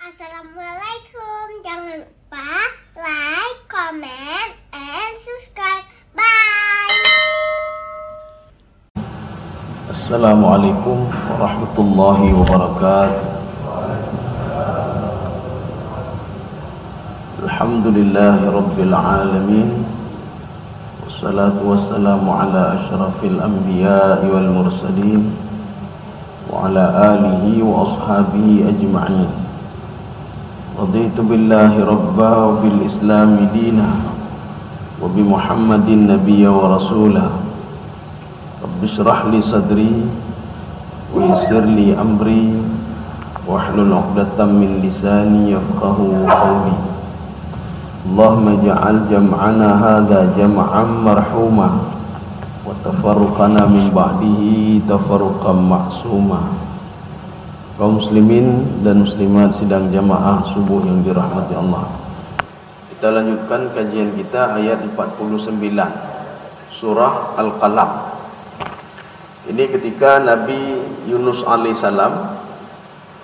Assalamualaikum. Jangan lupa like, comment, and subscribe. Bye. Assalamualaikum warahmatullahi wabarakatuh. Alhamdulillahi rabbil alamin. Wassalatu wassalamu ala asyrafil anbiya'i wal mursalin wa ala alihi wa ashabihi ajma'in. Raditu billahi rabba wa bil islami dina wa bi muhammadin nabiyya wa rasulah. Rabbi shrah li sadri wa yassir li amri wahlul 'uqdatam min lisani yafqahu qawli. Allahumma ja'al jam'ana hadha jam'an marhuma wa tafarruqana min ba'dihi tafarruqan ma'suma. Kaum muslimin dan muslimat sidang jamaah subuh yang dirahmati Allah. Kita lanjutkan kajian kita ayat 49 surah Al-Qalam. Ini ketika Nabi Yunus alaihissalam,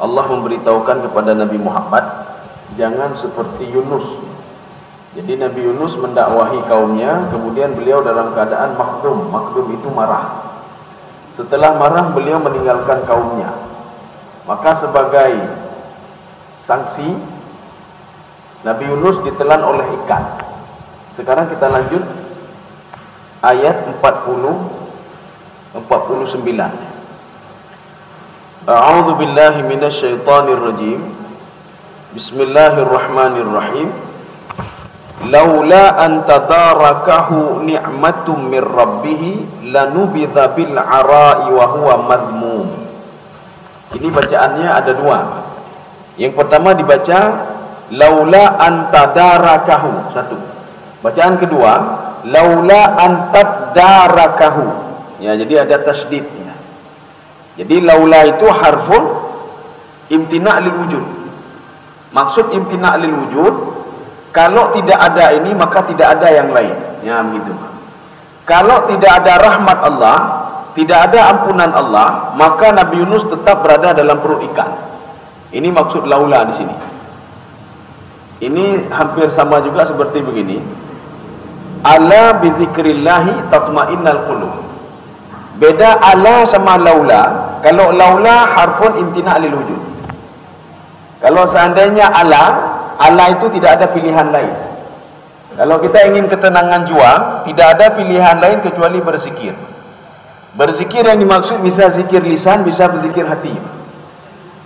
Allah memberitahukan kepada Nabi Muhammad, jangan seperti Yunus. Jadi Nabi Yunus mendakwahi kaumnya, kemudian beliau dalam keadaan makdum. Makdum itu marah. Setelah marah beliau meninggalkan kaumnya. Maka sebagai sanksi Nabi Yunus ditelan oleh ikan. Sekarang kita lanjut ayat 49. A'udzu billahi minasyaitonir rajim. Bismillahirrahmanirrahim. Laula an tadarakahu ni'matum mir rabbih lanubidha bil ara'i wa huwa madmum. Ini bacaannya ada dua. Yang pertama dibaca laula antadarakahu, satu. Bacaan kedua laula antaddarakahu. Ya, jadi ada tasydidnya. Jadi laula itu harfun imtina' lil wujud. Maksud imtina' lil wujud, kalau tidak ada ini maka tidak ada yang lain. Ya, begitu. Kalau tidak ada rahmat Allah, tidak ada ampunan Allah, maka Nabi Yunus tetap berada dalam perut ikan. Ini maksud laula di sini. Ini hampir sama juga seperti begini. Ala bi dzikrillahi tatmainnal qulub. Beda ala sama laula. Kalau laula harfun imtina' lil wujud. Kalau seandainya ala itu tidak ada pilihan lain. Kalau kita ingin ketenangan jiwa, tidak ada pilihan lain kecuali berzikir. Berzikir yang dimaksud bisa zikir lisan, bisa berzikir hati.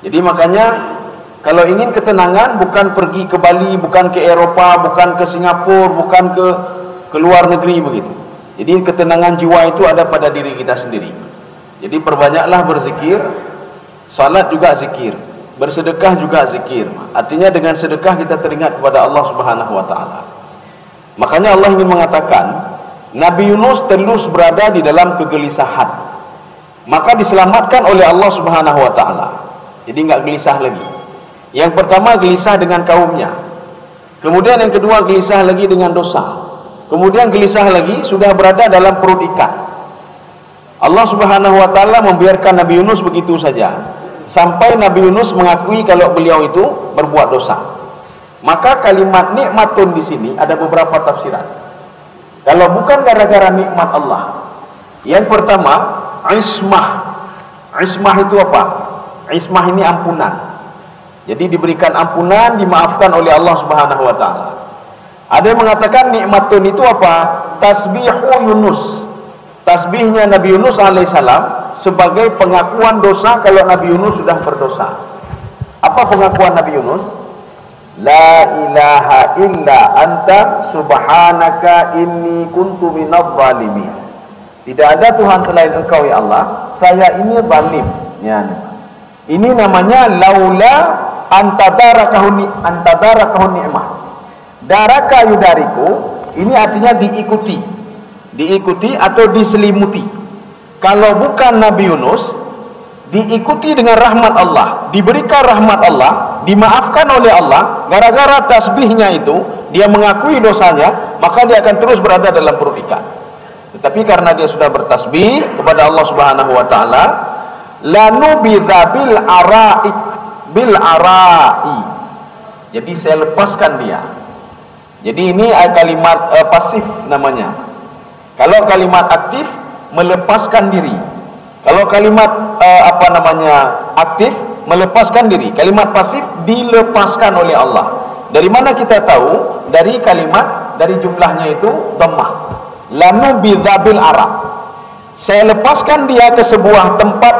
Jadi makanya kalau ingin ketenangan, bukan pergi ke Bali, bukan ke Eropa, bukan ke Singapura, bukan ke luar negeri begitu. Jadi ketenangan jiwa itu ada pada diri kita sendiri. Jadi perbanyaklah berzikir. Salat juga zikir, bersedekah juga zikir. Artinya dengan sedekah kita teringat kepada Allah Subhanahu wa taala. Makanya Allah ingin mengatakan Nabi Yunus terus berada di dalam kegelisahan, maka diselamatkan oleh Allah Subhanahu wa taala. Jadi enggak gelisah lagi. Yang pertama gelisah dengan kaumnya. Kemudian yang kedua gelisah lagi dengan dosa. Kemudian gelisah lagi sudah berada dalam perut ikan. Allah Subhanahu wa taala membiarkan Nabi Yunus begitu saja sampai Nabi Yunus mengakui kalau beliau itu berbuat dosa. Maka kalimat nikmatun di sini ada beberapa tafsiran. Kalau bukan gara-gara nikmat Allah. Yang pertama, ismah. Ismah itu apa? Ismah ini ampunan. Jadi diberikan ampunan, dimaafkan oleh Allah Subhanahu wa taala. Ada yang mengatakan nikmatun itu apa? Tasbihu Yunus. Tasbihnya Nabi Yunus alaihissalam sebagai pengakuan dosa kalau Nabi Yunus sudah berdosa. Apa pengakuan Nabi Yunus? La ilaha illa anta subhanaka inni kuntu minadh dhalimin. Tidak ada Tuhan selain Engkau ya Allah, saya ini zalim. Ya. Ini namanya laula antadarakahu ni'mah. Daraka yudariku, ini artinya diikuti. Diikuti atau diselimuti. Kalau bukan Nabi Yunus, diikuti dengan rahmat Allah, diberikan rahmat Allah, dimaafkan oleh Allah, gara-gara tasbihnya itu, dia mengakui dosanya, maka dia akan terus berada dalam perut ikan. Tetapi karena dia sudah bertasbih kepada Allah Subhanahu wa taala, lanubidza bil ara'i Jadi saya lepaskan dia. Jadi ini kalimat pasif namanya. Kalau kalimat aktif, melepaskan diri. Kalau kalimat aktif, melepaskan diri. Kalimat pasif, dilepaskan oleh Allah. Dari mana kita tahu? Dari kalimat, dari jumlahnya itu dhammah. Lanubidha bil arak. Saya lepaskan dia ke sebuah tempat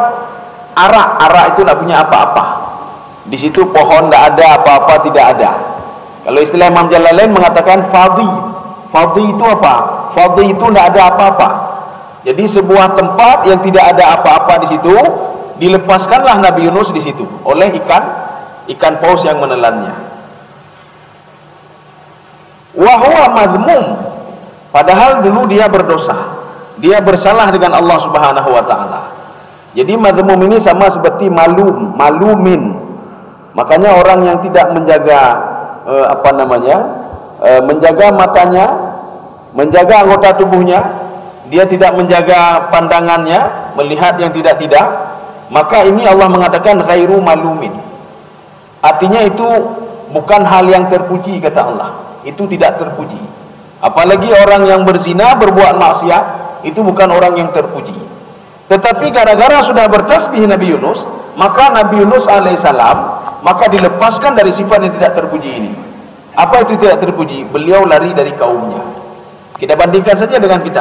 arak. Arak itu tidak punya apa-apa. Di situ pohon tidak ada, apa-apa tidak ada. Kalau istilah Imam Jalalain mengatakan fadhi. Fadhi itu apa? Fadhi itu tidak ada apa-apa. Jadi sebuah tempat yang tidak ada apa-apa di situ, dilepaskanlah Nabi Yunus di situ oleh ikan paus yang menelannya. Wa huwa madhmum. Padahal dulu dia berdosa. Dia bersalah dengan Allah Subhanahu wa taala. Jadi madhmum ini sama seperti malumin. Makanya orang yang tidak menjaga menjaga matanya, menjaga anggota tubuhnya, dia tidak menjaga pandangannya, melihat yang tidak-tidak, maka ini Allah mengatakan ghairu malumin. Artinya itu bukan hal yang terpuji, kata Allah. Itu tidak terpuji. Apalagi orang yang berzina, berbuat maksiat, itu bukan orang yang terpuji. Tetapi gara-gara sudah bertasbih Nabi Yunus, maka Nabi Yunus alaihissalam maka dilepaskan dari sifat yang tidak terpuji ini. Apa itu tidak terpuji? Beliau lari dari kaumnya. Kita bandingkan saja dengan kita.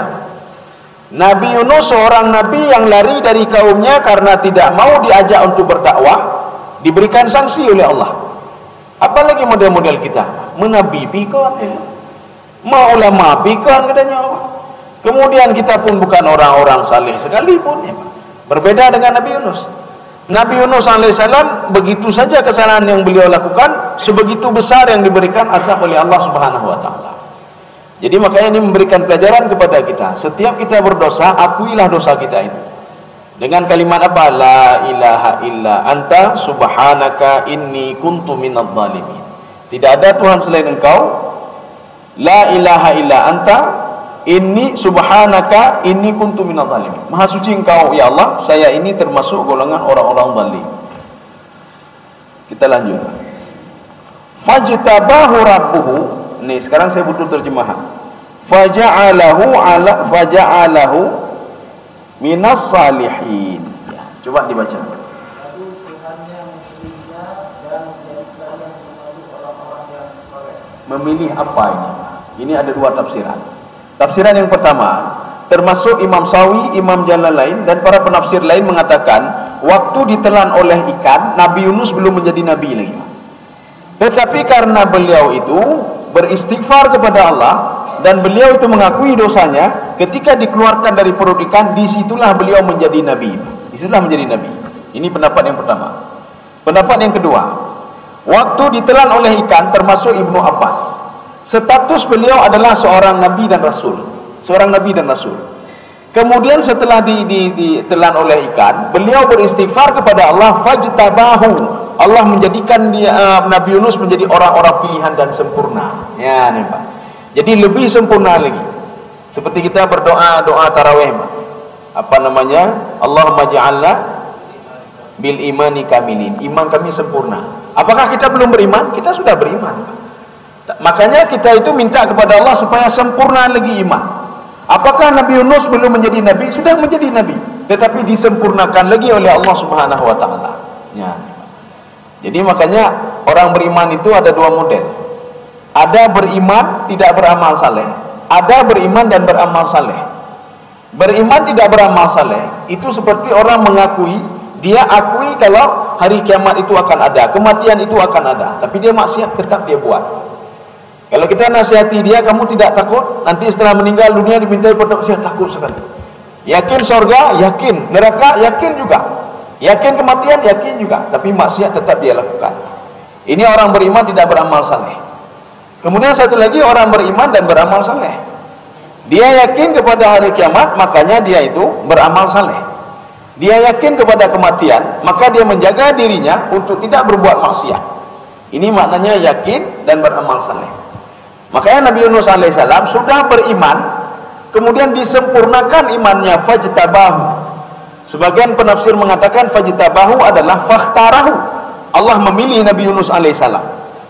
Nabi Yunus seorang nabi yang lari dari kaumnya karena tidak mau diajak untuk berdakwah, diberikan sanksi oleh Allah. Apalagi model-model kita, menabi pikon, mau ulama pikon katanya Allah. Kemudian kita pun bukan orang-orang saleh sekalipun, ya. Berbeda dengan Nabi Yunus. Nabi Yunus alaihissalam begitu saja kesalahan yang beliau lakukan, sebegitu besar yang diberikan azab oleh Allah Subhanahu wa taala. Jadi makanya ini memberikan pelajaran kepada kita. Setiap kita berdosa, akuilah dosa kita itu. Dengan kalimat apa? La ilaha illa anta subhanaka inni kuntu minadh dhalimin. Tidak ada Tuhan selain Engkau. La ilaha illa anta inni subhanaka inni kuntu minadh dhalimin. Maha suci Engkau ya Allah, saya ini termasuk golongan orang-orang zalim. Kita lanjut. Fajtabahu rabbuhu. Nih sekarang saya butuh terjemahan. Faja'alahu minas salihin. Ya, coba dibaca. Memilih apa ini? Ini ada dua tafsiran. Tafsiran yang pertama, termasuk Imam Sawi, Imam Jalalain dan para penafsir lain mengatakan, waktu ditelan oleh ikan, Nabi Yunus belum menjadi nabi lagi. Tetapi karena beliau itu beristighfar kepada Allah dan beliau itu mengakui dosanya, ketika dikeluarkan dari perut ikan, disitulah beliau menjadi nabi. Disitulah menjadi nabi. Ini pendapat yang pertama. Pendapat yang kedua, waktu ditelan oleh ikan, termasuk Ibnu Abbas, status beliau adalah seorang nabi dan rasul. Seorang nabi dan rasul. Kemudian setelah ditelan oleh ikan, beliau beristighfar kepada Allah, fajtabahu. Allah menjadikan dia, Nabi Yunus menjadi orang-orang pilihan dan sempurna. Ya, nih Pak. Jadi lebih sempurna lagi. Seperti kita berdoa tarawih, Pak. Apa namanya? Allahumma ja'alna bil imani kamilin. Iman kami sempurna. Apakah kita belum beriman? Kita sudah beriman, Pak. Makanya kita itu minta kepada Allah supaya sempurna lagi iman. Apakah Nabi Yunus belum menjadi nabi? Sudah menjadi nabi, tetapi disempurnakan lagi oleh Allah Subhanahu wa taala. Ya. Jadi makanya orang beriman itu ada dua model. Ada beriman tidak beramal saleh, ada beriman dan beramal saleh. Beriman tidak beramal saleh itu seperti orang mengakui, dia akui kalau hari kiamat itu akan ada, kematian itu akan ada, tapi dia maksiat tetap dia buat. Kalau kita nasihati dia, kamu tidak takut nanti setelah meninggal dunia dimintai berdoa? Saya takut sekali. Yakin surga? Yakin. Neraka? Yakin juga. Yakin kematian? Yakin juga. Tapi maksiat tetap dia lakukan. Ini orang beriman tidak beramal saleh. Kemudian satu lagi orang beriman dan beramal saleh. Dia yakin kepada hari kiamat, makanya dia itu beramal saleh. Dia yakin kepada kematian, maka dia menjaga dirinya untuk tidak berbuat maksiat. Ini maknanya yakin dan beramal saleh. Makanya Nabi Yunus alaihissalam sudah beriman, kemudian disempurnakan imannya, fajtabahu. Sebagian penafsir mengatakan fajtabahu adalah fakhtarahu. Allah memilih Nabi Yunus alaihissalam.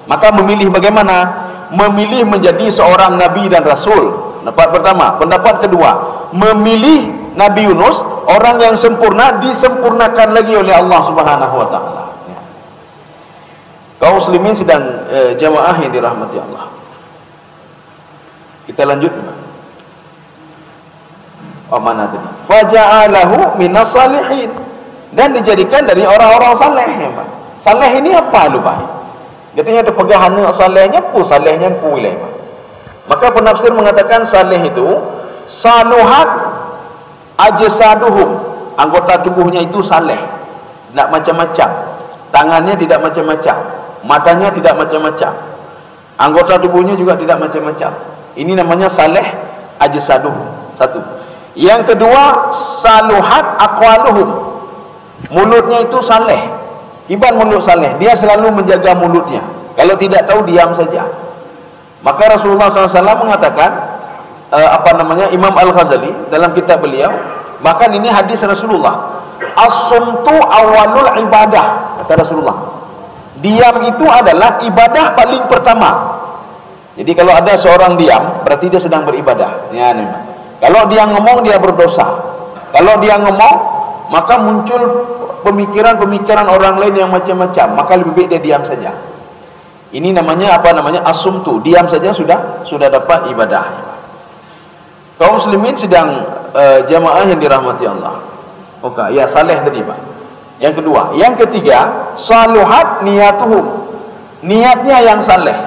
Maka memilih bagaimana? Memilih menjadi seorang nabi dan rasul. Pendapat pertama. Pendapat kedua, memilih Nabi Yunus, orang yang sempurna, disempurnakan lagi oleh Allah Subhanahu wa taala. Ya. Kaum muslimin sedang jamaah yang dirahmati Allah. Kita lanjut. Mana tadi? Faja'alahu minas salihin, dan dijadikan dari orang-orang saleh. Ya, Pak. Saleh ini apa lupa? Katanya ada pegahan salehnya pu, salehnya pu ilai. Maka penafsir mengatakan saleh itu saluhat ajsaduhum, anggota tubuhnya itu saleh, tidak macam-macam. Tangannya tidak macam-macam, matanya tidak macam-macam, anggota tubuhnya juga tidak macam-macam. Ini namanya saleh ajsaduhum. Satu. Yang kedua, saluhat aqwaluhum, mulutnya itu saleh. Iban mulut saleh, dia selalu menjaga mulutnya. Kalau tidak tahu, diam saja. Maka Rasulullah SAW mengatakan, Imam Al-Ghazali dalam kitab beliau, bahkan ini hadis Rasulullah, as-sumtu awalul ibadah, kata Rasulullah. Diam itu adalah ibadah paling pertama. Jadi kalau ada seorang diam, berarti dia sedang beribadah. Ya, nih. Kalau dia ngomong, dia berdosa. Kalau dia ngomong, maka muncul pemikiran-pemikiran orang lain yang macam-macam. Maka lebih baik dia diam saja. Ini namanya as-sumtu. Diam saja sudah dapat ibadah. Kaum muslimin sedang jamaah yang dirahmati Allah. Oke, ya saleh tadi, Pak. Yang kedua, yang ketiga, saluhat niyatuhum. Niatnya yang saleh.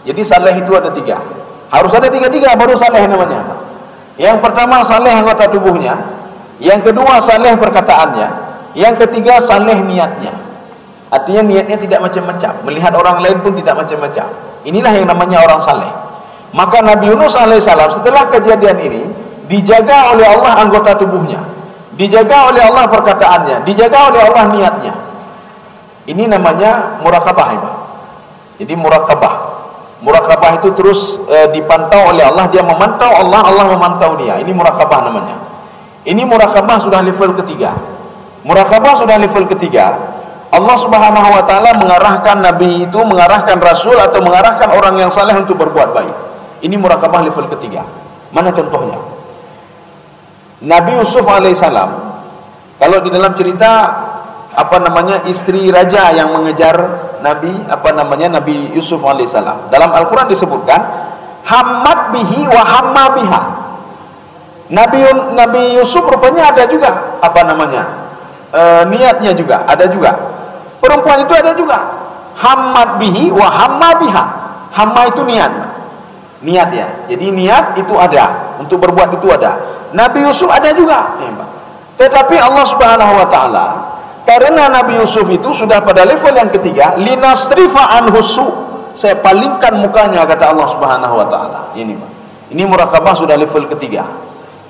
Jadi saleh itu ada tiga. Harus ada tiga-tiga baru saleh namanya, Pak. Yang pertama saleh anggota tubuhnya, yang kedua saleh perkataannya, yang ketiga saleh niatnya. Artinya niatnya tidak macam-macam, melihat orang lain pun tidak macam-macam. Inilah yang namanya orang saleh. Maka Nabi Yunus alaihissalam setelah kejadian ini dijaga oleh Allah anggota tubuhnya, dijaga oleh Allah perkataannya, dijaga oleh Allah niatnya. Ini namanya murakabah, Pak. Jadi Murakabah itu terus dipantau oleh Allah, dia memantau Allah, Allah memantau dia. Ini murakabah namanya. Ini murakabah sudah level ketiga. Murakabah sudah level ketiga. Allah Subhanahu wa taala mengarahkan nabi itu, mengarahkan rasul atau mengarahkan orang yang saleh untuk berbuat baik. Ini murakabah level ketiga. Mana contohnya? Nabi Yusuf alaihissalam, kalau di dalam cerita istri raja yang mengejar Nabi Nabi Yusuf alaihissalam. Dalam Al-Quran disebutkan hammat bihi wa hamma biha. Nabi Yusuf rupanya ada juga niatnya juga ada juga. Perempuan itu ada juga hammat bihi wa hamma biha. Hamma itu niat ya. Jadi niat itu ada, untuk berbuat itu ada. Nabi Yusuf ada juga. Tetapi Allah Subhanahu wa taala, karena Nabi Yusuf itu sudah pada level yang ketiga, linasrifa anhusu, saya palingkan mukanya, kata Allah Subhanahu wa taala. Ini, Pak. Ini murakabah sudah level ketiga.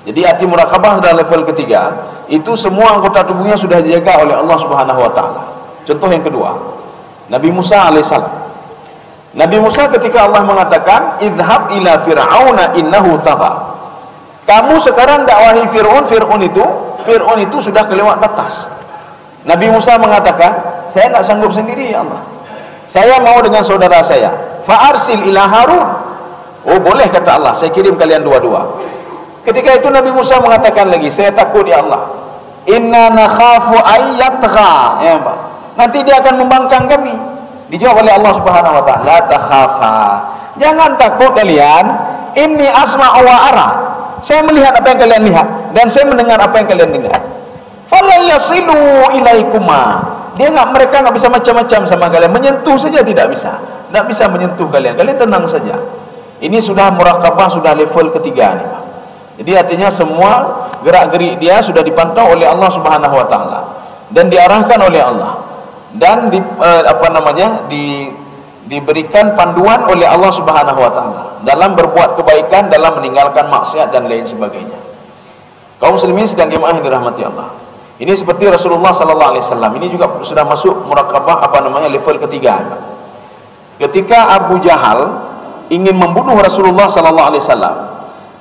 Jadi arti murakabah sudah level ketiga, itu semua anggota tubuhnya sudah dijaga oleh Allah Subhanahu wa taala. Contoh yang kedua, Nabi Musa alaihissalam. Nabi Musa ketika Allah mengatakan, "Idhhab ila fir'auna innahu tagha." Kamu sekarang dakwahi Fir'aun itu sudah kelewat batas. Nabi Musa mengatakan, saya tak sanggup sendiri ya Allah, saya mau dengan saudara saya. Fa'arsil ila Harun. Oh boleh, kata Allah, saya kirim kalian dua-dua. Ketika itu Nabi Musa mengatakan lagi, saya takut ya Allah, inna nakhafu ayyatgha, ya Pak, nanti dia akan membangkang kami. Dijawab oleh Allah Subhanahu wa taala, la takhafa, jangan takut kalian, inni asma'u wa ara, saya melihat apa yang kalian lihat dan saya mendengar apa yang kalian dengar. Fala yasilu ilaikuma, mereka nggak bisa macam-macam sama kalian, menyentuh saja tidak bisa menyentuh kalian tenang saja. Ini sudah murakabah, sudah level ketiga nih, Pak. Jadi artinya semua gerak-gerik dia sudah dipantau oleh Allah Subhanahu wa taala dan diarahkan oleh Allah dan diberikan panduan oleh Allah Subhanahu wa taala dalam berbuat kebaikan, dalam meninggalkan maksiat dan lain sebagainya. Kaum muslimin sedang jemaah yang dirahmati Allah. Ini seperti Rasulullah sallallahu alaihi wasallam. Ini juga sudah masuk murakabah level ketiga. Ketika Abu Jahal ingin membunuh Rasulullah sallallahu alaihi wasallam,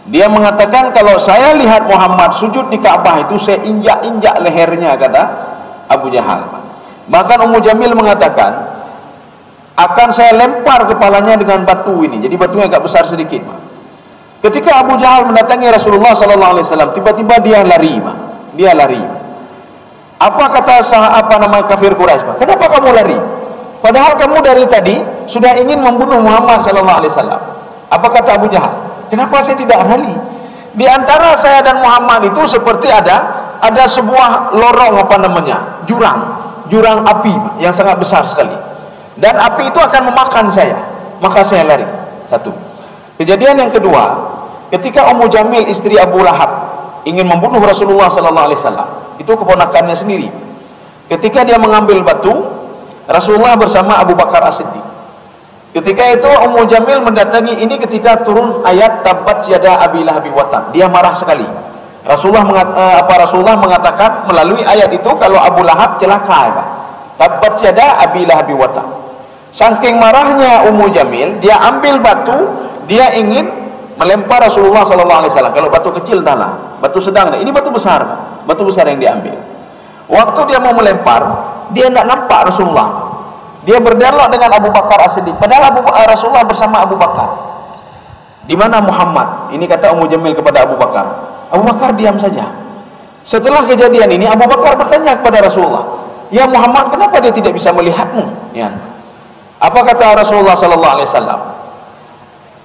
dia mengatakan, kalau saya lihat Muhammad sujud di Ka'bah itu saya injak-injak lehernya, kata Abu Jahal. Bahkan Ummu Jamil mengatakan, akan saya lempar kepalanya dengan batu ini. Jadi batunya agak besar sedikit. Ketika Abu Jahal mendatangi Rasulullah sallallahu alaihi wasallam, tiba-tiba dia lari. Dia lari. Apa kata kafir Quraisy? Kenapa kamu lari? Padahal kamu dari tadi sudah ingin membunuh Muhammad sallallahu alaihi wasallam. Apa kata Abu Jahal? Kenapa saya tidak lari? Di antara saya dan Muhammad itu seperti ada sebuah lorong jurang api yang sangat besar sekali. Dan api itu akan memakan saya. Maka saya lari. Satu. Kejadian yang kedua, ketika Ummu Jamil istri Abu Lahab ingin membunuh Rasulullah sallallahu alaihi wasallam, itu keponakannya sendiri. Ketika dia mengambil batu, Rasulullah bersama Abu Bakar As-Siddiq. Ketika itu Ummu Jamil mendatangi, ini ketika turun ayat Tabbat yada Abi Lahab wa tab. Dia marah sekali. Rasulullah mengatakan melalui ayat itu kalau Abu Lahab celaka. Tabbat yada Abi Lahab wa tab. Saking marahnya Ummu Jamil, dia ambil batu, dia ingin melempar Rasulullah sallallahu alaihi wasallam. Kalau batu kecil entahlah, batu sedang. Ini batu besar yang diambil. Waktu dia mau melempar, dia tidak nampak Rasulullah. Dia berdialog dengan Abu Bakar As-Siddiq. Padahal Rasulullah bersama Abu Bakar. Di mana Muhammad? Ini kata Ummu Jamil kepada Abu Bakar. Abu Bakar diam saja. Setelah kejadian ini, Abu Bakar bertanya kepada Rasulullah, "Ya Muhammad, kenapa dia tidak bisa melihatmu?" Ya. Apa kata Rasulullah sallallahu alaihi wasallam?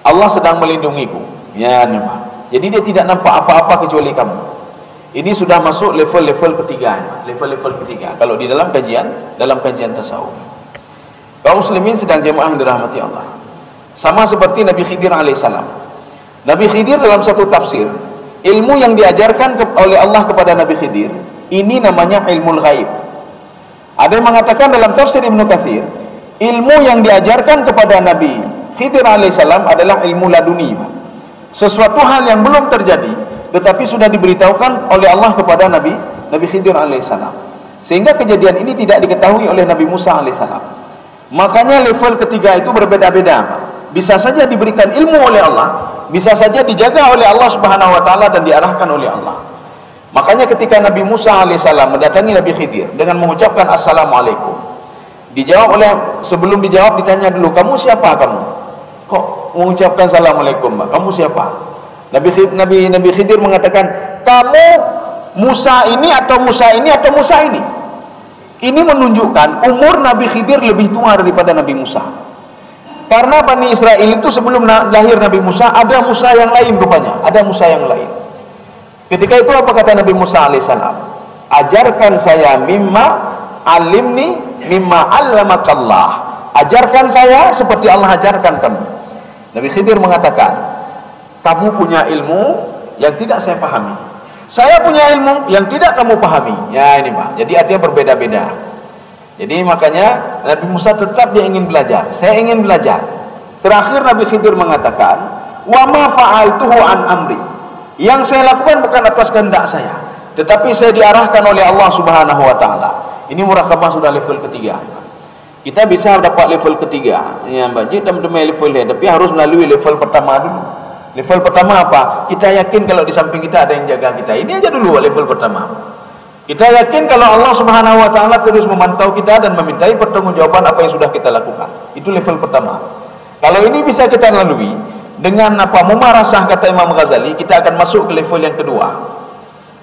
Allah sedang melindungiku. Ya, jadi dia tidak nampak apa-apa kecuali kamu. Ini sudah masuk level ketiga. Level ketiga. Kalau di dalam kajian tasawuf. Kaum muslimin sedang jemaah yang dirahmati Allah. Sama seperti Nabi Khidir alaihissalam. Nabi Khidir dalam satu tafsir, ilmu yang diajarkan oleh Allah kepada Nabi Khidir, ini namanya ilmu ghaib. Ada yang mengatakan dalam tafsir Ibnu Katsir, ilmu yang diajarkan kepada Nabi Khidir alaihissalam adalah ilmu laduni. Sesuatu hal yang belum terjadi, tetapi sudah diberitahukan oleh Allah kepada Nabi Khidir alaihissalam. Sehingga kejadian ini tidak diketahui oleh Nabi Musa alaihissalam. Makanya level ketiga itu berbeda-beda. Bisa saja diberikan ilmu oleh Allah, bisa saja dijaga oleh Allah Subhanahu wa taala dan diarahkan oleh Allah. Makanya ketika Nabi Musa alaihissalam mendatangi Nabi Khidir dengan mengucapkan assalamualaikum, sebelum dijawab ditanya dulu, "Kamu siapa kamu? Kok mengucapkan assalamualaikum, Mbak? Kamu siapa?" Nabi Khidir mengatakan, "Kamu Musa ini atau Musa ini atau Musa ini?" Ini menunjukkan umur Nabi Khidir lebih tua daripada Nabi Musa. Karena Bani Israel itu sebelum lahir Nabi Musa, ada Musa yang lain rupanya. Ada Musa yang lain. Ketika itu apa kata Nabi Musa alaihissalam? "Ajarkan saya mimma alimni mimma allamakallah." Ajarkan saya seperti Allah ajarkan kamu. Nabi Khidir mengatakan, "Kamu punya ilmu yang tidak saya pahami. Saya punya ilmu yang tidak kamu pahami." Ya ini Pak. Jadi artinya berbeda-beda. Jadi makanya Nabi Musa tetap dia ingin belajar. Saya ingin belajar. Terakhir Nabi Khidir mengatakan, "Wa ma fa'altuhu an amri." Yang saya lakukan bukan atas kehendak saya, tetapi saya diarahkan oleh Allah Subhanahu wa taala. Ini murakabah sudah level ketiga. Kita bisa dapat level ketiga. Ya Mbak, jadi level lain, tapi harus melalui level pertama dulu. Level pertama apa? Kita yakin kalau di samping kita ada yang jaga kita. Ini aja dulu level pertama. Kita yakin kalau Allah Subhanahu wa taala terus memantau kita dan memintai pertanggungjawaban apa yang sudah kita lakukan. Itu level pertama. Kalau ini bisa kita lalui dengan mumarasah kata Imam Ghazali, kita akan masuk ke level yang kedua.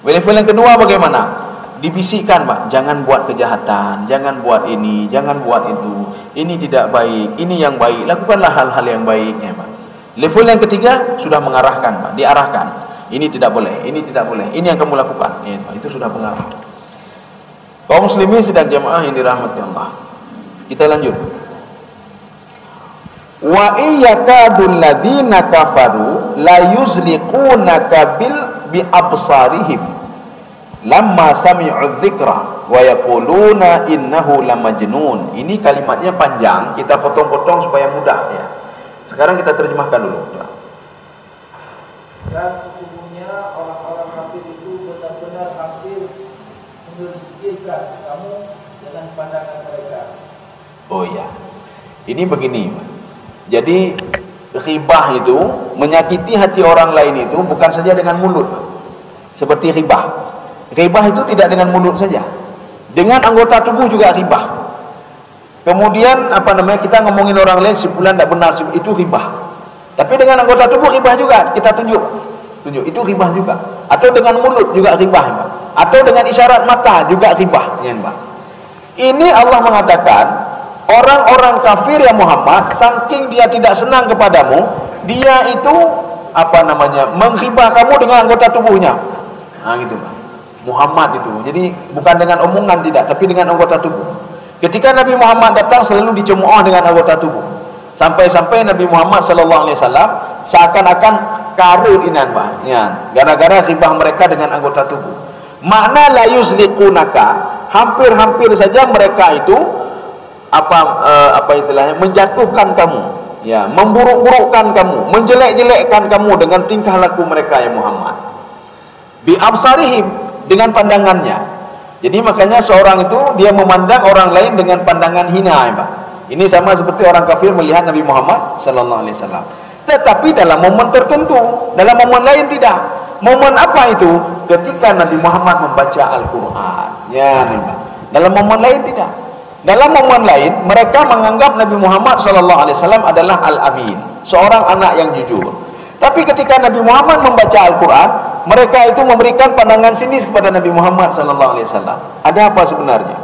Level yang kedua bagaimana? Dibisikkan, Pak, jangan buat kejahatan, jangan buat ini, jangan buat itu. Ini tidak baik, ini yang baik. Lakukanlah hal-hal yang baik, ya, Pak. Level yang ketiga sudah mengarahkan, Pak, diarahkan. Ini tidak boleh, ini tidak boleh. Ini yang kamu lakukan. Ya, Pak, itu sudah pengarah. Kaum muslimin sedang jamaah yang dirahmati Allah. Kita lanjut. Wa iyyakadul ladzina kafaru la yuzliqunaka bi absarihim lamma sami'u dzikra wa yaquluna innahu lamajnun. Ini kalimatnya panjang, kita potong-potong supaya mudah ya. Sekarang kita terjemahkan dulu. Dan sesungguhnya orang-orang kafir itu benar-benar hampir menggigitkan kamu dengan pandangan mereka. Oh iya. Ini begini. Jadi ghibah itu menyakiti hati orang lain itu bukan saja dengan mulut. Seperti ghibah. Ghibah itu tidak dengan mulut saja. Dengan anggota tubuh juga ghibah. Kemudian kita ngomongin orang lain si fulan tidak benar, itu ribah. Tapi dengan anggota tubuh ribah juga, kita tunjuk itu ribah juga. Atau dengan mulut juga ribah, Pak. Atau dengan isyarat mata juga ribah, ya, Pak. Ini Allah mengatakan orang-orang kafir ya Muhammad, saking dia tidak senang kepadamu, dia itu menghibah kamu dengan anggota tubuhnya. Nah gitu, Pak. Muhammad itu. Jadi bukan dengan omongan tidak, tapi dengan anggota tubuh. Ketika Nabi Muhammad datang selalu dicemooh dengan anggota tubuh. Sampai-sampai Nabi Muhammad sallallahu alaihi wasallam seakan-akan karut inan, Pak. Ya, gara-gara ribah mereka dengan anggota tubuh. Makna la yuzliqunaka, hampir-hampir saja mereka itu istilahnya menjatuhkan kamu, ya, memburuk-burukkan kamu, menjelek-jelekkan kamu dengan tingkah laku mereka ya Muhammad. Bi absarihim, dengan pandangannya. Jadi makanya seorang itu dia memandang orang lain dengan pandangan hina, ya, Pak. Ini sama seperti orang kafir melihat Nabi Muhammad sallallahu alaihi wasallam. Tetapi dalam momen tertentu, dalam momen lain tidak. Momen apa itu? Ketika Nabi Muhammad membaca Al-Qur'an. Ya, Pak. Dalam momen lain tidak. Dalam momen lain mereka menganggap Nabi Muhammad sallallahu alaihi wasallam adalah Al-Amin, seorang anak yang jujur. Tapi ketika Nabi Muhammad membaca Al-Qur'an, mereka itu memberikan pandangan sinis kepada Nabi Muhammad sallallahu alaihi wasallam. Ada apa sebenarnya?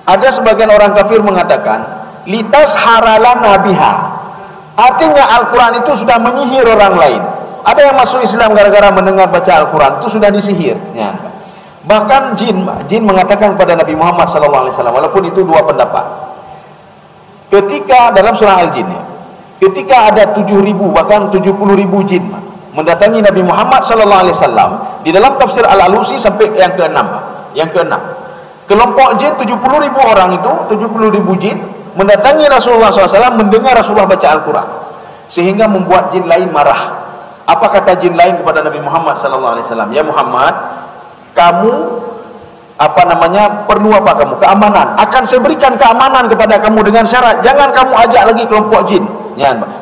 Ada sebagian orang kafir mengatakan, litas haralana biha. Artinya Al-Qur'an itu sudah menyihir orang lain. Ada yang masuk Islam gara-gara mendengar baca Al-Qur'an, itu sudah disihir. Ya. Bahkan jin mengatakan kepada Nabi Muhammad sallallahu alaihi wasallam, walaupun itu dua pendapat. Ketika dalam surah Al-Jin, ketika ada 7.000 bahkan 70.000 jin mendatangi Nabi Muhammad sallallahu alaihi wasallam, di dalam tafsir Al-Alusi sampai yang ke-6. Yang ke-6. Kelompok jin 70.000 orang itu, 70.000 jin mendatangi Rasulullah SAW mendengar Rasulullah baca Al-Quran, sehingga membuat jin lain marah. Apa kata jin lain kepada Nabi Muhammad sallallahu alaihi wasallam? Ya Muhammad, kamu perlu apa kamu? Keamanan. Akan saya berikan keamanan kepada kamu dengan syarat jangan kamu ajak lagi kelompok jin.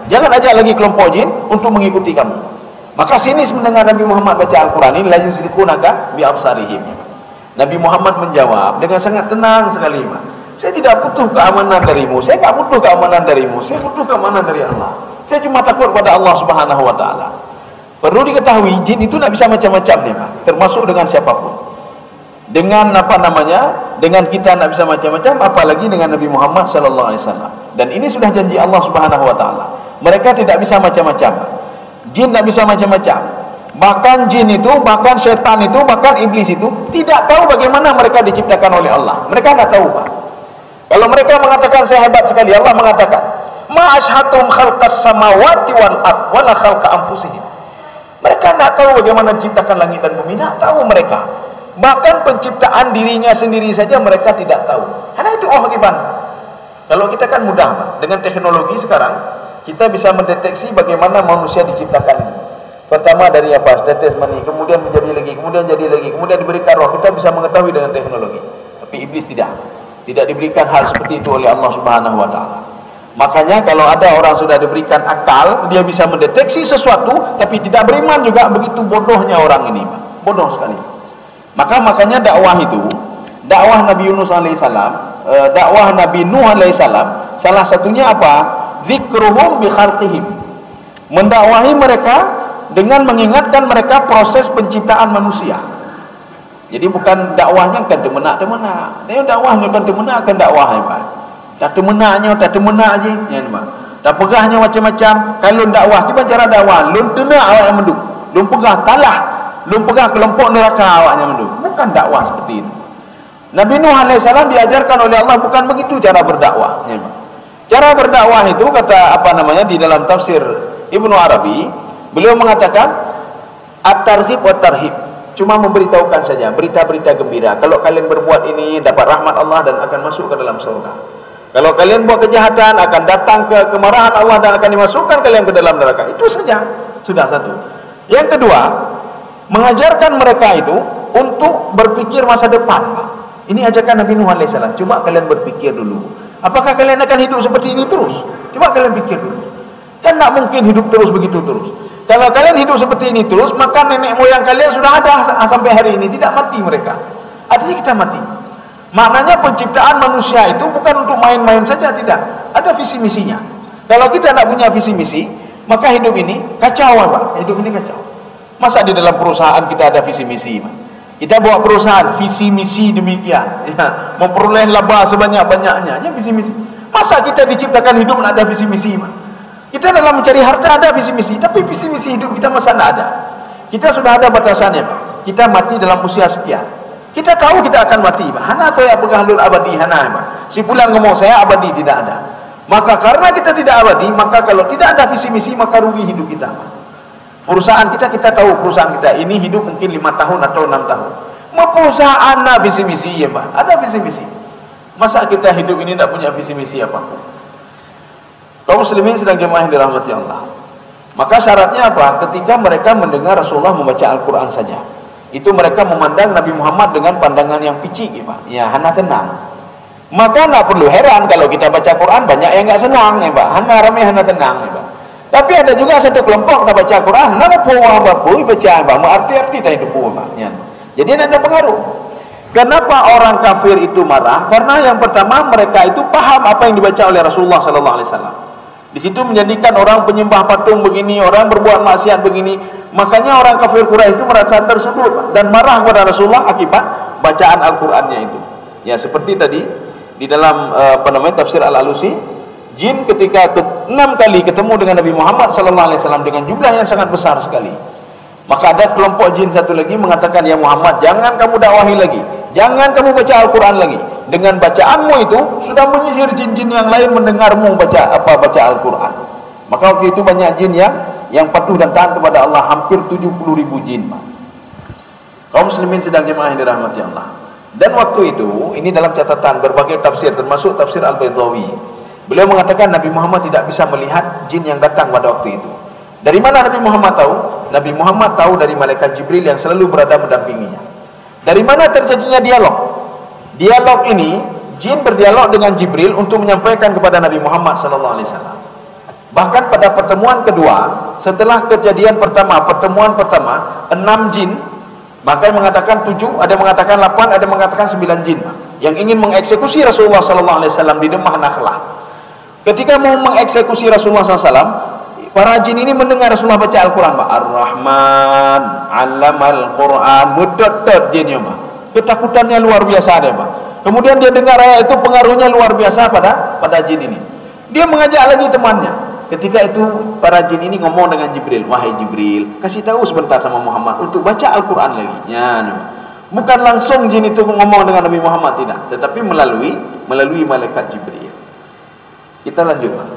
Jangan ajak lagi kelompok jin untuk mengikuti kamu. Maka sinis mendengar Nabi Muhammad baca Al-Quran ini, la yuzliqunaka bi absarihim. Nabi Muhammad menjawab dengan sangat tenang sekali, saya tidak butuh keamanan darimu, saya tak butuh keamanan darimu, saya butuh keamanan dari Allah. Saya cuma takut pada Allah Subhanahu wa taala. Perlu diketahui, jin itu tidak bisa macam-macam nih, termasuk dengan siapapun. Dengan dengan kita tidak bisa macam-macam, apalagi dengan Nabi Muhammad sallallahu alaihi wasallam. Dan ini sudah janji Allah Subhanahu wa taala. Mereka tidak bisa macam-macam. Jin tidak bisa macam-macam. Bahkan jin itu, bahkan setan itu, bahkan iblis itu tidak tahu bagaimana mereka diciptakan oleh Allah. Mereka tidak tahu, Pak. Kalau mereka mengatakan saya hebat sekali, Allah mengatakan, "Ma ashhadtum khalqas samawati wal ard wala khalqa anfusihim." Mereka tidak tahu bagaimana menciptakan langit dan bumi, tidak tahu mereka. Bahkan penciptaan dirinya sendiri saja mereka tidak tahu. Karena itu bagaimana? Kalau kita kan mudah, Pak. Dengan teknologi sekarang, kita bisa mendeteksi bagaimana manusia diciptakan. Pertama dari tetes mani, kemudian menjadi lagi, kemudian jadi lagi, kemudian diberikan roh. Kita bisa mengetahui dengan teknologi. Tapi iblis tidak diberikan hal seperti itu oleh Allah Subhanahu wa taala. Makanya kalau ada orang sudah diberikan akal, dia bisa mendeteksi sesuatu, tapi tidak beriman juga, begitu bodohnya orang ini, Pak. Bodoh sekali. Makanya dakwah itu, dakwah Nabi Yunus alaihissalam, dakwah Nabi Nuh alaihissalam, salah satunya apa? Dzikruhum bi khalqihim. Mendakwahi mereka dengan mengingatkan mereka proses penciptaan manusia. Jadi bukan dakwahnya kan temenak. Dia dakwahnya kan temenak, kan dakwah, Pak. Tak temenaknya, tak temenak aje, ya, Pak. Tak pegahnya macam-macam. Kalau dakwah, gimana cara dakwah? Lun tenak awak yang menduk. Lun pegah talah. Lun pegah kelompok neraka awak yang menduk. Bukan dakwah seperti itu. Nabi Nuh alaihissalam diajarkan oleh Allah bukan begitu cara berdakwah, ya, Pak. Cara berdakwah itu kata di dalam tafsir Ibnu Arabi, beliau mengatakan at-targhib wa tarhib. Cuma memberitahukan saja, berita-berita gembira. Kalau kalian berbuat ini dapat rahmat Allah dan akan masuk ke dalam surga. Kalau kalian buat kejahatan akan datang ke kemarahan Allah dan akan dimasukkan kalian ke dalam neraka. Itu saja. Sudah satu. Yang kedua, mengajarkan mereka itu untuk berpikir masa depan. Ini ajakan Nabi Nuh alaihissalam. Coba kalian berpikir dulu. Apakah kalian akan hidup seperti ini terus? Coba kalian pikir dulu. Kan tak mungkin hidup terus begitu terus. Kalau kalian hidup seperti ini terus, maka nenek moyang kalian sudah ada sampai hari ini, tidak mati mereka. Artinya kita mati. Maknanya penciptaan manusia itu bukan untuk main-main saja, tidak. Ada visi misinya. Kalau kita tidak punya visi misi, maka hidup ini kacau, Pak. Hidup ini kacau. Masa di dalam perusahaan kita ada visi misi, Pak? Kita bawa perusahaan visi misi demikian, ya, memperoleh laba sebanyak-banyaknya, ya visi misi. Masa kita diciptakan hidup tidak ada visi misi, Pak? Kita dalam mencari harta ada visi misi, tapi visi misi hidup kita masa tidak ada. Kita sudah ada batasannya, Pak. Kita mati dalam usia sekian. Kita tahu kita akan mati, Pak. Hana atau ya begahlul abadi, hana, Pak. Si pulang ngomong saya abadi, tidak ada. Maka karena kita tidak abadi, maka kalau tidak ada visi misi, maka rugi hidup kita, Pak. Perusahaan kita tahu perusahaan kita ini hidup mungkin 5 tahun atau 6 tahun. Perusahaan ada visi misi, ya, Pak. Ada visi misi. Masa kita hidup ini tidak punya visi misi apapun? Kaum muslimin sedang jemaah yang dirahmati Allah. Maka syaratnya apa? Ketika mereka mendengar Rasulullah membaca Al-Quran saja, itu mereka memandang Nabi Muhammad dengan pandangan yang picik, ya, Pak. Ya, hana tenang. Maka tidak perlu heran kalau kita baca Quran banyak yang nggak senang, ya, Pak. Hana ramai, hana tenang, ya, Pak. Tapi ada juga satu kelompok nak baca Quran, nak puas apa baca, Pak. Arti-arti tak itu puas, Pak. Ya. Jadi tidak ada pengaruh. Kenapa orang kafir itu marah? Karena yang pertama mereka itu paham apa yang dibaca oleh Rasulullah Sallallahu Alaihi Wasallam. Di situ menjadikan orang penyembah patung begini, orang berbuat maksiat begini. Makanya orang kafir Quraisy itu merasa tersudut dan marah kepada Rasulullah akibat bacaan Al-Qur'annya itu. Ya, seperti tadi di dalam tafsir Al-Alusi, jin ketika 6 kali ketemu dengan Nabi Muhammad sallallahu alaihi wasallam dengan jumlah yang sangat besar sekali. Maka ada kelompok jin satu lagi mengatakan, "Ya Muhammad, jangan kamu dakwahi lagi. Jangan kamu baca Al-Qur'an lagi. Dengan bacaanmu itu sudah menyihir jin-jin yang lain mendengarmu baca Al-Qur'an." Maka waktu itu banyak jin yang patuh dan taat kepada Allah, hampir 70.000 jin. Kaum muslimin sedang jemaah yang dirahmati Allah. Dan waktu itu, ini dalam catatan berbagai tafsir, termasuk tafsir Al-Baydawi. Beliau mengatakan Nabi Muhammad tidak bisa melihat jin yang datang pada waktu itu. Dari mana Nabi Muhammad tahu? Nabi Muhammad tahu dari malaikat Jibril yang selalu berada mendampinginya. Dari mana terjadinya dialog? Dialog ini, jin berdialog dengan Jibril untuk menyampaikan kepada Nabi Muhammad sallallahu alaihi wasallam. Bahkan pada pertemuan kedua, setelah kejadian pertama, pertemuan pertama, 6 jin, maka yang mengatakan 7, ada yang mengatakan 8, ada yang mengatakan 9 jin yang ingin mengeksekusi Rasulullah sallallahu alaihi wasallam di Demah Nakhlah. Ketika mau mengeksekusi Rasulullah SAW, para jin ini mendengar Rasulullah baca Al-Quran, Ar-Rahman 'allamal Quran, mudot-dot jinnya, Pak. Ketakutannya luar biasa ada, Pak. Kemudian dia dengar ayat itu, pengaruhnya luar biasa pada jin ini. Dia mengajak lagi temannya. Ketika itu para jin ini ngomong dengan Jibril, "Wahai Jibril, kasih tahu sebentar sama Muhammad untuk baca Al-Quran lagi." Ya, bukan langsung jin itu ngomong dengan Nabi Muhammad, tidak, tetapi melalui malaikat Jibril. Kita lanjut, Pak.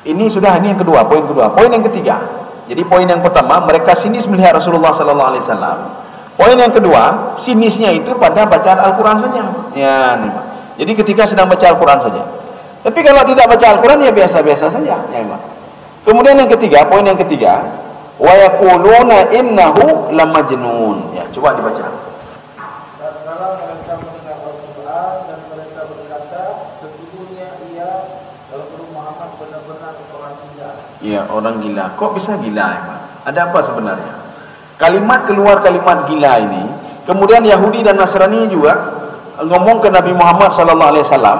Ini yang kedua, poin kedua. Poin yang ketiga. Jadi poin yang pertama, mereka sinis melihat Rasulullah sallallahu alaihi wasallam. Poin yang kedua, sinisnya itu pada bacaan Al-Qur'an saja. Ya, nih, Pak. Jadi ketika sedang baca Al-Qur'an saja. Tapi kalau tidak baca Al-Qur'an ya biasa-biasa saja, ya, Pak. Kemudian yang ketiga, poin yang ketiga, wa yaquluna innahu lamajnun. Ya, coba dibaca. Tatkala mereka mendengar Al-Qur'an dan mereka berkata, sesungguhnya ia Muhammad benar-benar orang gila. Iya, orang gila. Kok bisa gila, ya, Pak? Ada apa sebenarnya? Keluar kalimat gila ini, kemudian Yahudi dan Nasrani juga ngomong ke Nabi Muhammad sallallahu alaihi wasallam,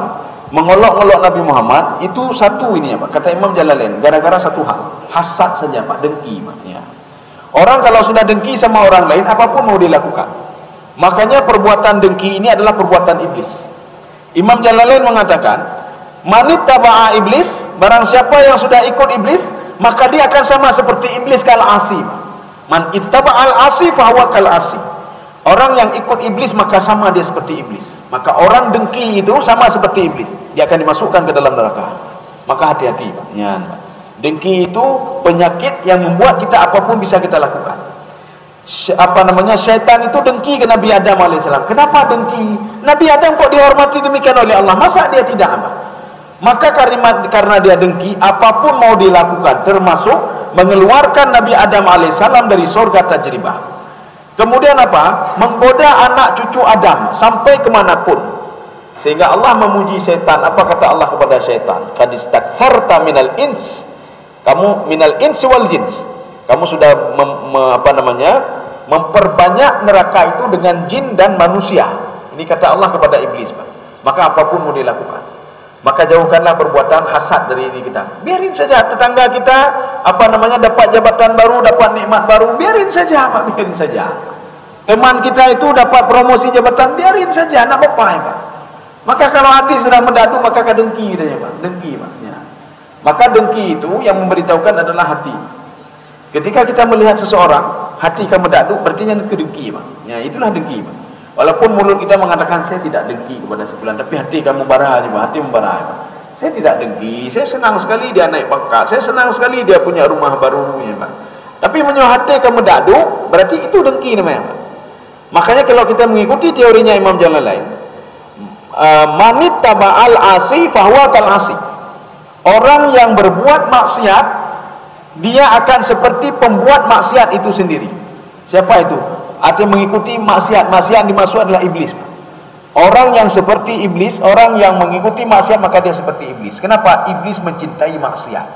mengolok-olok Nabi Muhammad, itu satu ini, ya, Pak. Kata Imam Jalalain, gara-gara satu hal, hasad saja, Pak, dengki, Pak, ya. Orang kalau sudah dengki sama orang lain, apapun mau dilakukan. Makanya perbuatan dengki ini adalah perbuatan iblis. Imam Jalalain mengatakan, manittaba'a iblis, barang siapa yang sudah ikut iblis, maka dia akan sama seperti iblis kal-asi. Man ittaba'al asi fahuwa kal-asi. Orang yang ikut iblis maka sama dia seperti iblis. Maka orang dengki itu sama seperti iblis, dia akan dimasukkan ke dalam neraka. Maka hati-hati, Pak. Ya, Pak. Dengki itu penyakit yang membuat kita apapun bisa kita lakukan. Syaitan itu dengki ke Nabi Adam alaihissalam. Kenapa dengki? Nabi Adam kok dihormati demikian oleh Allah, masa dia tidak, Pak? Maka karena dia dengki, apapun mau dilakukan, termasuk mengeluarkan Nabi Adam alaihissalam dari surga tajribah. Kemudian apa? Menggoda anak cucu Adam sampai kemanapun. Sehingga Allah memuji syaitan. Apa kata Allah kepada syaitan? Qad istakfarta minal ins. Kamu minal ins wal jins. Kamu sudah memperbanyak neraka itu dengan jin dan manusia. Ini kata Allah kepada iblis, Pak. Maka apapun mau dilakukan, maka jauhkanlah perbuatan hasad dari diri kita. Biarin saja tetangga kita dapat jabatan baru, dapat nikmat baru, biarin saja, Pak, biarin saja. Teman kita itu dapat promosi jabatan, biarin saja, nak apa ya, Pak. Maka kalau hati sudah mendadu, maka dengki dia, Pak. Dengki, Pak. Ya. Maka dengki itu yang memberitahukan adalah hati. Ketika kita melihat seseorang, hati kamu mendadu, berarti yang kedengki, Pak. Ya, itulah dengki, Pak. Walaupun mulut kita mengatakan saya tidak dengki kepada sebulan, tapi hati kamu marah aja, Pak. Hati membarah, Pak. Saya tidak dengki, saya senang sekali dia naik pangkat, saya senang sekali dia punya rumah baru, ya, Pak. Tapi menyoal hati kamu dadu, berarti itu dengki namanya, Pak. Makanya kalau kita mengikuti teorinya Imam Jalalain, manit taba'al asi fahuwa kal asi. Orang yang berbuat maksiat, dia akan seperti pembuat maksiat itu sendiri. Siapa itu? Artinya mengikuti maksiat. Maksiat dimaksud adalah iblis. Orang yang seperti iblis, orang yang mengikuti maksiat, maka dia seperti iblis. Kenapa? Iblis mencintai maksiat.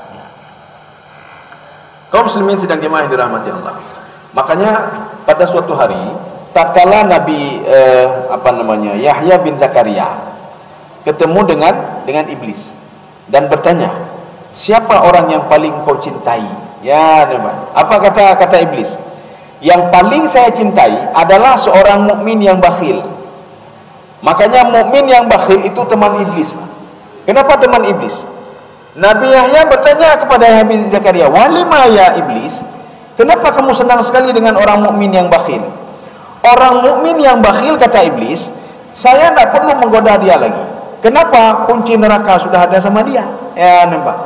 Kaum muslimin sedang jemaah yang dirahmati Allah. Makanya pada suatu hari, tatkala Nabi Yahya bin Zakaria ketemu dengan iblis dan bertanya, siapa orang yang paling kau cintai? Ya, apa kata iblis? Yang paling saya cintai adalah seorang mukmin yang bakhil. Makanya mukmin yang bakhil itu teman iblis. Kenapa teman iblis? Nabi Yahya bertanya kepada Yahya bin Zakaria, walima ya iblis, kenapa kamu senang sekali dengan orang mukmin yang bakhil? Orang mukmin yang bakhil, kata iblis, saya tidak perlu menggoda dia lagi. Kenapa? Kunci neraka sudah ada sama dia. Ya, nampak.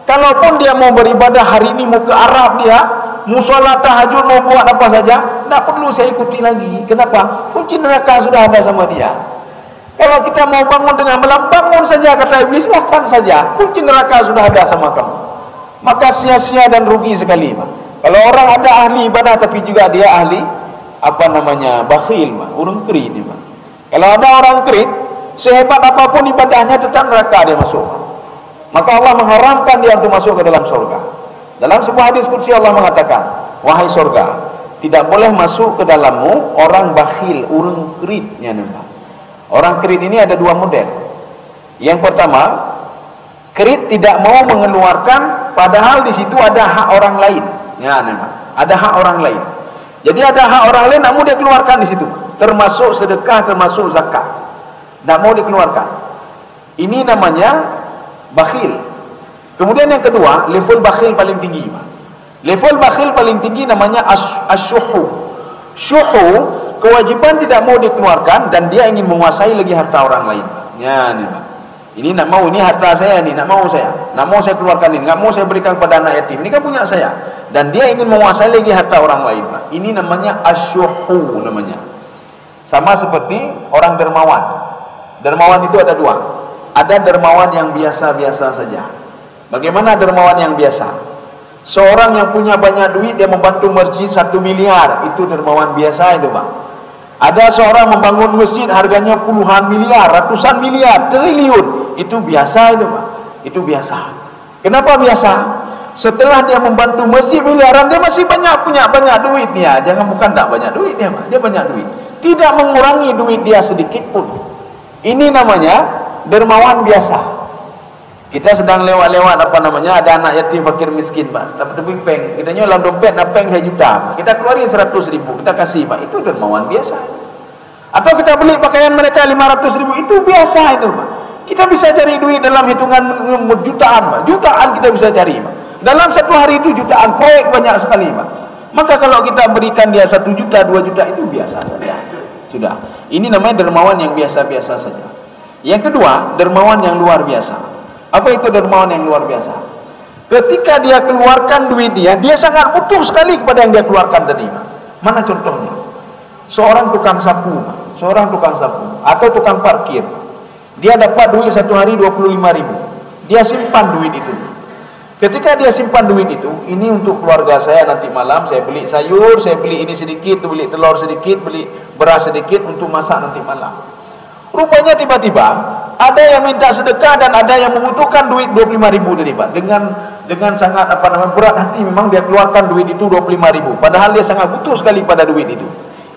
Kalaupun dia mau beribadah hari ini, mau ke Arab dia, mau sholat tahajud, mau buat apa saja, tidak perlu saya ikuti lagi. Kenapa? Kunci neraka sudah ada sama dia. Kalau kita mau bangun dengan malam, bangun saja, kata iblis, silahkan saja. Kunci neraka sudah ada sama kamu. Maka sia-sia dan rugi sekali, Pak. Kalau orang ada ahli ibadah tapi juga dia ahli bakhil, orang kerit, Pak. Kalau ada orang kerit, sehebat apapun ibadahnya tetap neraka dia masuk. Maka Allah mengharamkan dia untuk masuk ke dalam surga. Dalam sebuah hadis qudsi Allah mengatakan, wahai surga, tidak boleh masuk ke dalammu orang bakhil, orang keritnya, nampak. Orang kerit ini ada dua model. Yang pertama, kerit tidak mau mengeluarkan padahal di situ ada hak orang lain. Ya, nampak. Ada hak orang lain. Jadi ada hak orang lain, namun dia keluarkan di situ. Termasuk sedekah, termasuk zakat. Tidak mau dikeluarkan. Ini namanya bakhil. Kemudian yang kedua, level bakhil paling tinggi. Level bakhil paling tinggi namanya asyuhu. Syuhu, kewajiban tidak mau dikeluarkan dan dia ingin menguasai lagi harta orang lain. Ya, ini nak mau, ini harta saya nih, nak mau saya keluarkan ini, nggak mau saya berikan kepada anak yatim. Ini kan punya saya. Dan dia ingin menguasai lagi harta orang lain. Ini namanya asyuhu namanya. Sama seperti orang dermawan. Dermawan itu ada dua. Ada dermawan yang biasa-biasa saja. Bagaimana dermawan yang biasa? Seorang yang punya banyak duit, dia membantu masjid 1 miliar, itu dermawan biasa itu, Pak. Ada seorang membangun masjid harganya puluhan miliar, ratusan miliar, triliun, itu biasa itu, Pak. Itu biasa. Kenapa biasa? Setelah dia membantu masjid miliaran, dia masih punya banyak duit dia. Jangan, bukan tak banyak duit dia, Pak. Dia banyak duit. Tidak mengurangi duit dia sedikit pun. Ini namanya dermawan biasa. Kita sedang lewat-lewat ada anak yatim fakir miskin, Pak. Dapat duit peng. Kita dalam dompet nak peng 1 juta. Kita keluarin 100.000, kita kasih, Pak. Itu dermawan biasa. Atau kita beli pakaian mereka 500.000, itu biasa itu, Pak. Kita bisa cari duit dalam hitungan jutaan, Pak. Jutaan kita bisa cari, Pak. Dalam satu hari itu jutaan, proyek banyak sekali, Pak. Maka kalau kita berikan dia 1 juta, 2 juta, itu biasa saja. Sudah. Ini namanya dermawan yang biasa-biasa saja. Yang kedua, dermawan yang luar biasa. Apa itu dermawan yang luar biasa? Ketika dia keluarkan duit dia sangat butuh sekali kepada yang dia keluarkan tadi. Mana contohnya? Seorang tukang sapu, atau tukang parkir. Dia dapat duit satu hari 25.000. Dia simpan duit itu. Ketika dia simpan duit itu, ini untuk keluarga saya nanti malam, saya beli sayur, saya beli ini sedikit, beli telur sedikit, beli beras sedikit untuk masak nanti malam. Rupanya tiba-tiba ada yang minta sedekah dan ada yang membutuhkan duit 25.000 tadi, Pak. dengan sangat berat hati memang dia keluarkan duit itu 25.000, padahal dia sangat butuh sekali pada duit itu.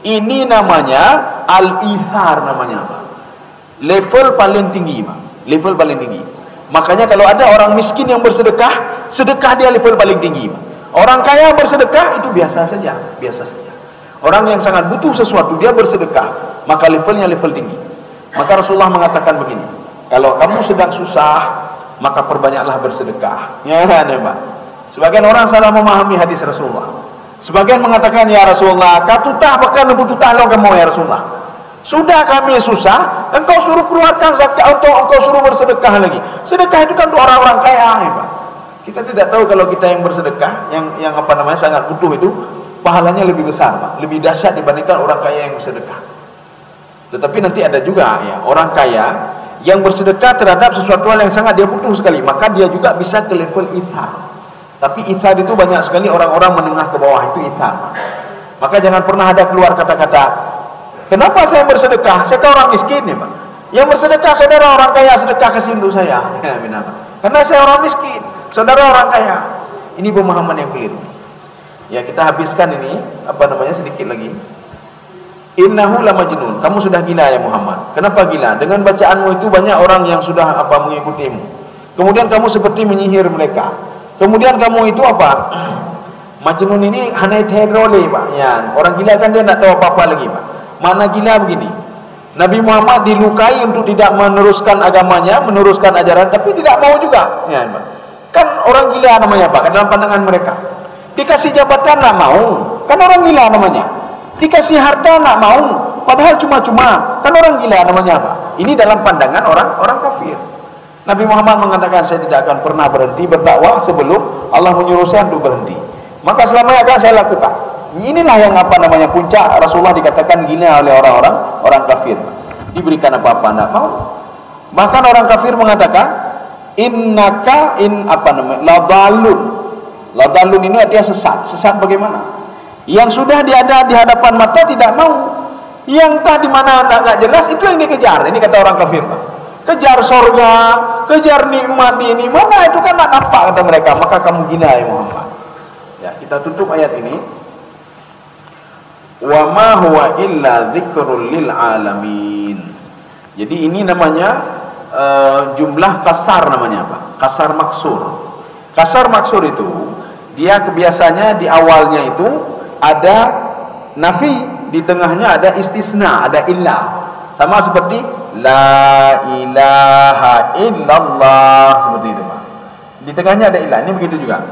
Ini namanya al-ithar namanya, Pak. Level paling tinggi, Pak. Level paling tinggi. Makanya kalau ada orang miskin yang bersedekah, sedekah dia level paling tinggi, Pak. Orang kaya bersedekah itu biasa saja, biasa saja. Orang yang sangat butuh sesuatu dia bersedekah, maka levelnya level tinggi. Maka Rasulullah mengatakan begini, kalau kamu sedang susah, maka perbanyaklah bersedekah. Ya, Pak. Sebagian orang salah memahami hadis Rasulullah. Sebagian mengatakan, ya Rasulullah, katutah bahkan lebututah lo kamu ya Rasulullah. Sudah kami susah, engkau suruh keluarkan zakat atau engkau suruh bersedekah lagi. Sedekah itu kan untuk orang-orang kaya, ya Pak. Kita tidak tahu kalau kita yang bersedekah, yang sangat butuh itu, pahalanya lebih besar, Pak. Lebih dahsyat dibandingkan orang kaya yang bersedekah. Tetapi nanti ada juga ya orang kaya yang bersedekah terhadap sesuatu hal yang sangat dia butuh sekali, maka dia juga bisa ke level ithar. Tapi ithar itu banyak sekali orang-orang menengah ke bawah itu ithar. Maka jangan pernah ada keluar kata-kata, kenapa saya bersedekah? Saya kan orang miskin ya, Pak. Yang bersedekah saudara orang kaya, sedekah kasih untuk saya. Ya, karena saya orang miskin, saudara orang kaya. Ini pemahaman yang keliru. Ya, kita habiskan ini sedikit lagi. Innahu la majnun. Kamu sudah gila ya Muhammad. Kenapa gila? Dengan bacaanmu itu banyak orang yang sudah mengikutimu. Kemudian kamu seperti menyihir mereka. Kemudian kamu itu Majnun ini hanai terole, Pak. Ya, orang gila kan dia tidak tahu apa-apa lagi, Pak. Mana gila begini? Nabi Muhammad dilukai untuk tidak meneruskan agamanya, meneruskan ajaran, tapi tidak mau juga. Ya, Pak. Kan orang gila namanya, Pak, dalam pandangan mereka. Dikasih jabatan tak mau, kan orang gila namanya. Dikasih harta tak mau, padahal cuma-cuma, kan orang gila namanya, Pak. Ini dalam pandangan orang kafir. Nabi Muhammad mengatakan, saya tidak akan pernah berhenti berdakwah sebelum Allah menyuruh saya untuk berhenti. Maka selamanya akan saya lakukan. Inilah yang puncak Rasulullah dikatakan gila oleh orang kafir. Diberikan apa-apa tidak mau. Bahkan orang kafir mengatakan, innaka ladallun. Ladallun ini artinya sesat. Sesat bagaimana? Yang sudah diada di hadapan mata tidak mau. Yang entah di mana enggak jelas itu yang dikejar. Ini kata orang kafir, Pak. Kejar sorga, kejar nikmat ini, mana itu kan tak nampak kata mereka. Maka kamu gila ya Muhammad. Ya, kita tutup ayat ini. Wa ma huwa illa dzikrul lil alamin. Jadi ini namanya jumlah kasar namanya, Pak. Kasar maksur. Kasar maksur itu dia kebiasaannya di awalnya itu ada nafi, di tengahnya ada istisna, ada illah. Sama seperti la ilaha illallah, seperti itu, Pak. Di tengahnya ada ilah. Ini begitu juga.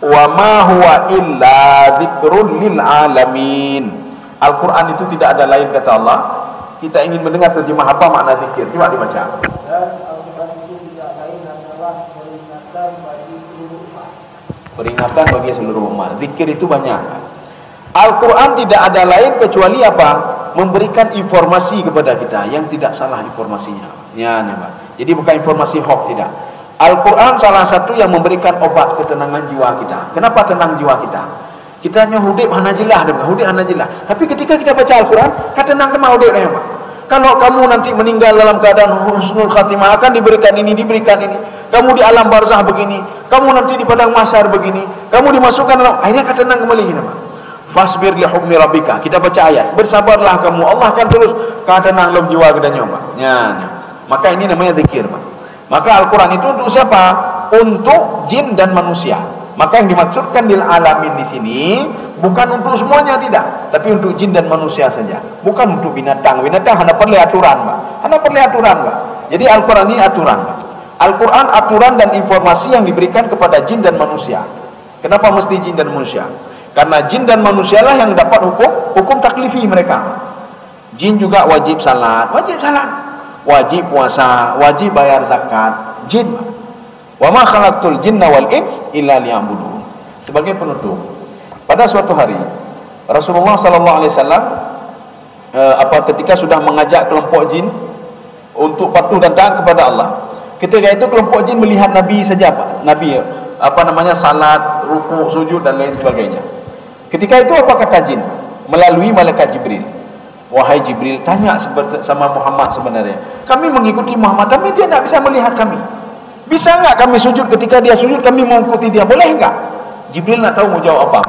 Wa ma huwa illa dzikrul lil alamin. Al-Qur'an itu tidak ada lain kata Allah. Kita ingin mendengar terjemah apa makna zikir. Coba dibaca. Dan Al-Qur'an itu tidak lain adalah peringatan bagi seluruh umat. Peringatan bagi seluruh umat. Zikir itu banyak. Al-Quran tidak ada lain kecuali apa? Memberikan informasi kepada kita yang tidak salah informasinya. Ya, Pak. Jadi bukan informasi hoax, tidak. Al-Quran salah satu yang memberikan obat ketenangan jiwa kita. Kenapa tenang jiwa kita? Kita hanya hudib hanajilah, hudib hanajilah. Tapi ketika kita baca Al-Quran, kata tenang demah hudib, Pak. Kalau kamu nanti meninggal dalam keadaan husnul khatimah, akan diberikan ini, diberikan ini. Kamu di alam barzah begini, kamu nanti di padang mahsyar begini, kamu dimasukkan dalam, akhirnya kata tenang kembali, Pak. Fasbir li hukmi rabbika. Kita baca ayat. Bersabarlah kamu. Allah akan terus tenang dalam jiwa kita nyoba. Ya. Maka ini namanya zikir, Pak. Maka Al-Quran itu untuk siapa? Untuk jin dan manusia. Maka yang dimaksudkan bil alamin di sini bukan untuk semuanya, tidak, tapi untuk jin dan manusia saja. Bukan untuk binatang. Binatang hanya perlu aturan, Pak. Hanya perlu aturan, Pak. Jadi Al-Quran ini aturan, Pak. Al-Quran aturan dan informasi yang diberikan kepada jin dan manusia. Kenapa mesti jin dan manusia? Karena jin dan manusia lah yang dapat hukum taklifi mereka. Jin juga wajib salat, wajib puasa, wajib bayar zakat. Jin. Wa ma khalaqtul jinna wal ins illa liya'budun. Sebagai penutup, pada suatu hari Rasulullah sallallahu alaihi wasallam ketika sudah mengajak kelompok jin untuk patuh dan taat kepada Allah. Ketika itu kelompok jin melihat Nabi saja, Pak. Nabi salat, ruku, sujud dan lain sebagainya. Ketika itu apa kata jin? Melalui malaikat Jibril. Wahai Jibril, tanya sama Muhammad sebenarnya. Kami mengikuti Muhammad, tapi dia tidak bisa melihat kami. Bisa enggak kami sujud, ketika dia sujud kami mengikuti dia? Boleh enggak? Jibril nak tahu mau jawab apa.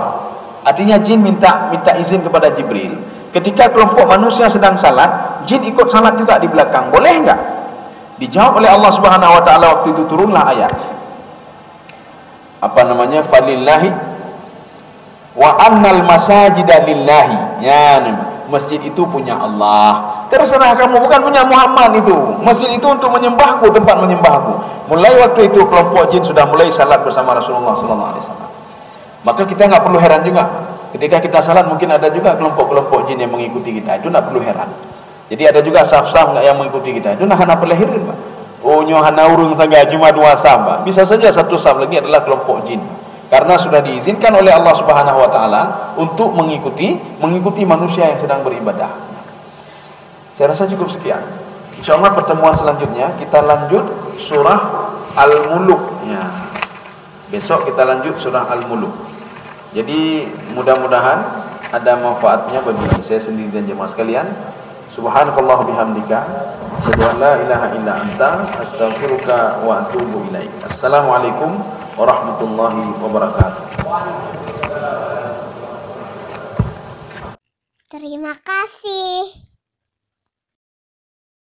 Artinya jin minta izin kepada Jibril. Ketika kelompok manusia sedang salat, jin ikut salat juga di belakang. Boleh enggak? Dijawab oleh Allah Subhanahu wa taala, waktu itu turunlah ayat. Apa namanya? Falillahi wa annal masajida lillahi. Ya, masjid itu punya Allah. Terserah kamu, bukan punya Muhammad itu. Masjid itu untuk menyembahku, tempat menyembahku. Mulai waktu itu kelompok jin sudah mulai salat bersama Rasulullah sallallahu alaihi wasallam. Maka kita enggak perlu heran juga. Ketika kita salat mungkin ada juga kelompok-kelompok jin yang mengikuti kita. Itu enggak perlu heran. Jadi ada juga saf-saf yang mengikuti kita. Itu nah hana pelahirin, Pak. Oh, nyo hana urung tangga cuma 2 saf, Pak. Bisa saja 1 saf lagi adalah kelompok jin. Karena sudah diizinkan oleh Allah Subhanahu wa taala untuk mengikuti manusia yang sedang beribadah. Saya rasa cukup sekian. Insyaallah pertemuan selanjutnya kita lanjut surah Al-Muluk ya. Besok kita lanjut surah Al-Muluk. Jadi mudah-mudahan ada manfaatnya bagi saya sendiri dan jemaah sekalian. Subhanakallah bihamdika asyhadu an la ilaha illa anta astaghfiruka wa atubu ilaik. Assalamualaikum warahmatullahi wabarakatuh. Terima kasih.